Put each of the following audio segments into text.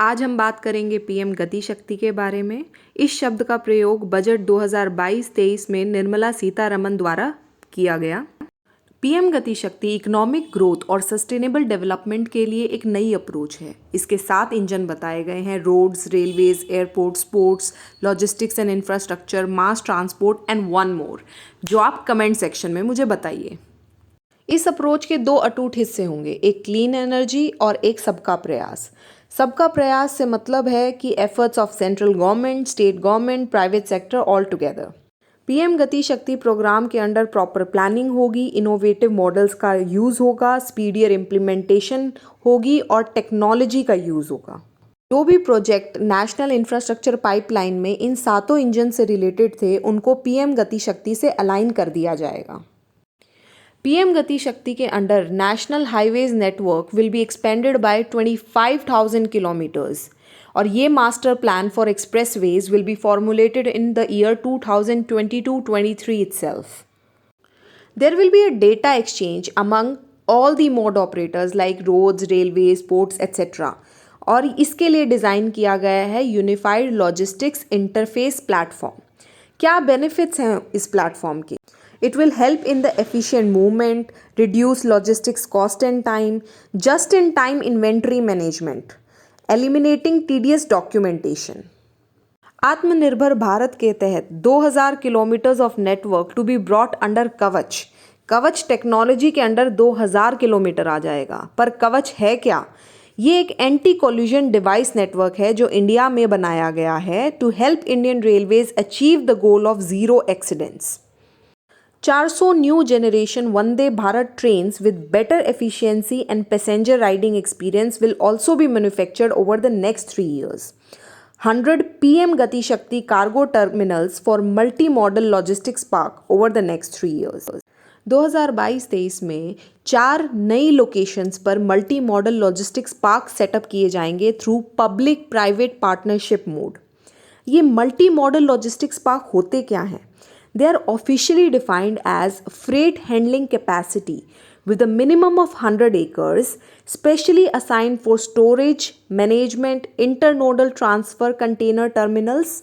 आज हम बात करेंगे पीएम गति शक्ति के बारे में। इस शब्द का प्रयोग बजट 2022-23 में निर्मला सीतारमण द्वारा किया गया। पीएम गति शक्ति इकोनॉमिक ग्रोथ और सस्टेनेबल डेवलपमेंट के लिए एक नई अप्रोच है। इसके 7 इंजन बताए गए हैं: roads, railways, airports, ports, logistics and infrastructure, mass transport and one more, जो आप कमेंट सेक्शन में मुझे बताइए। इस अप्रोच के 2 अटूट हिस्से होंगे, एक क्लीन एनर्जी और एक सबका प्रयास। सबका प्रयास से मतलब है कि efforts of central government, state government, private sector all together. PM Gati शक्ति प्रोग्राम के अंडर प्रॉपर प्लानिंग होगी, इनोवेटिव मॉडल्स का यूज़ होगा, स्पीडियर इम्प्लीमेंटेशन होगी और टेक्नोलॉजी का यूज़ होगा। जो भी प्रोजेक्ट नेशनल इंफ्रास्ट्रक्चर पाइपलाइन में इन 7 इंजन से रिलेटेड थे, उनको पीएम गति शक्ति से अलाइन कर दिया जाएगा। पीएम गति शक्ति के under national highways network will be expanded by 25,000 kilometres और ये master plan for expressways will be formulated in the year 2022-23 itself. There will be a data exchange among all the mode operators like roads, railways, ports, etc. और इसके लिए design किया गया है unified logistics interface platform. क्या benefits हैं इस platform के? It will help in the efficient movement, reduce logistics cost and time, just-in-time inventory management, eliminating tedious documentation. आत्मनिर्भर भारत के तहत 2000 kilometres of network to be brought under Kavach. Kavach technology के under 2000 kilometre आ जाएगा। पर कवच है क्या? ये एक एंटी कोलिजन डिवाइस नेटवर्क है जो इंडिया में बनाया गया है to help Indian railways achieve the goal of zero accidents. 400 new generation Vande Bharat trains with better efficiency and passenger riding experience will also be manufactured over the next 3 years. 100 PM Gati Shakti cargo terminals for multi-modal logistics park over the next 3 years. 2022-23 में 4 नई locations पर multi modal logistics park setup किए जाएंगे through public private partnership mode. ये multi modal logistics park होते क्या हैं? They are officially defined as freight handling capacity with a minimum of 100 acres, specially assigned for storage, management, internodal transfer container terminals.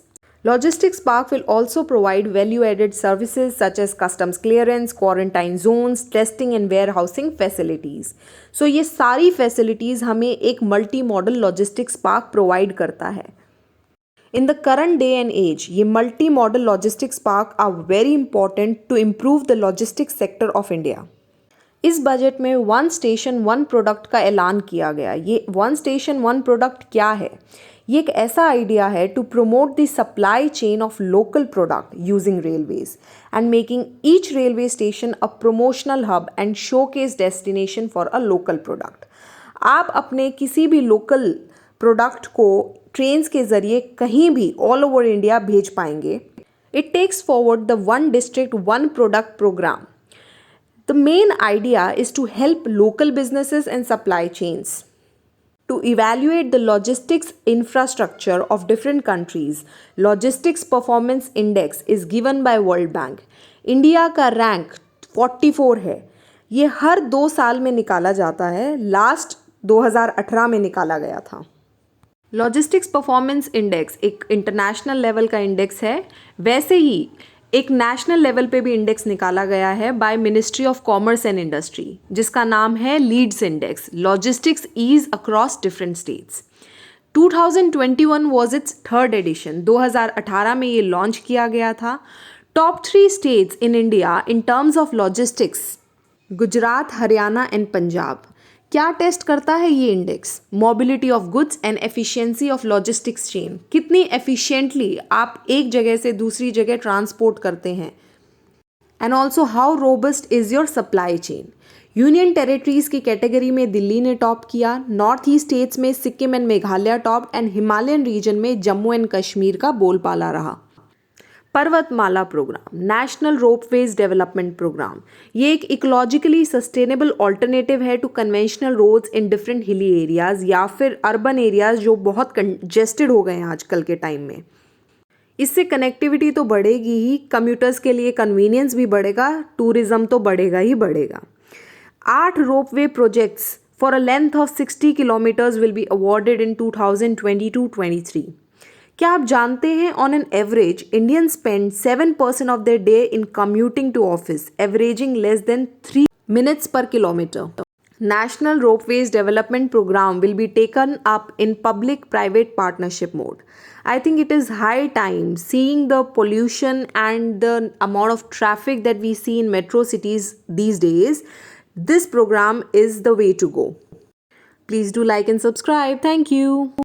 Logistics Park will also provide value-added services such as customs clearance, quarantine zones, testing and warehousing facilities. So ये सारी facilities हमें एक multi-modal logistics park provide करता है। In the current day and age, ये multi-modal logistics park are very important to improve the logistics sector of India. इस budget में one station one product का ऐलान किया गया। ये वन स्टेशन वन प्रोडक्ट क्या है? ये एक ऐसा आइडिया है to promote the supply chain of local product using railways and making each railway station a promotional hub and showcase destination for a local product. आप अपने किसी भी लोकल प्रोडक्ट को ट्रेन्स के ज़रिए कहीं भी ऑल ओवर इंडिया भेज पाएंगे। It takes forward the one district one product programme. The main idea is to help local businesses and supply chains to evaluate the logistics infrastructure of different countries. Logistics Performance Index is given by World Bank. India का rank 44 है। ये हर 2 साल में निकाला जाता है। Last 2018 में निकाला गया था। लॉजिस्टिक्स परफॉर्मेंस इंडेक्स एक इंटरनेशनल लेवल का इंडेक्स है। वैसे ही एक नेशनल लेवल पे भी इंडेक्स निकाला गया है by ministry of commerce and industry, जिसका नाम है LEADS index, logistics ease across different states. 2021 was its 3rd edition. 2018 में ये लॉन्च किया गया था। Top 3 states in India in terms of logistics: Gujarat, Haryana and Punjab. क्या टेस्ट करता है ये index? Mobility of goods and efficiency of logistics chain. कितनी एफिशिएंटली आप एक जगह से दूसरी जगह ट्रांसपोर्ट करते हैं। And also how robust is your supply chain. Union territories की कैटेगरी में दिल्ली ने टॉप किया, नॉर्थ ईस्ट स्टेट्स में Sikkim and Meghalaya top and Himalayan region में जम्मू एंड कश्मीर का बोलबाला रहा। Parvatmala programme, national ropeways development programme, ये एक इकोलॉजिकली सस्टेनेबल ऑल्टरनेटिव है to conventional roads in different hilly areas या फिर अर्बन एरियाज जो बहुत कंजेस्टेड हो गए हैं आजकल के टाइम में। इससे कनेक्टिविटी तो बढ़ेगी ही, कम्यूटर्स के लिए कन्वीनियंस भी बढ़ेगा, टूरिज्म तो बढ़ेगा ही बढ़ेगा। 8 ropeway projects for a length of 60 kilometers will be awarded in 2022-23. क्या आप जानते हैं on an average Indian spend 7% of their day in commuting to office, averaging less than 3 minutes per kilometer. National Ropeways Development Program will be taken up in public-private partnership mode. I think it is high time, seeing the pollution and the amount of traffic that we see in metro cities these days. This program is the way to go. Please do like and subscribe. Thank you.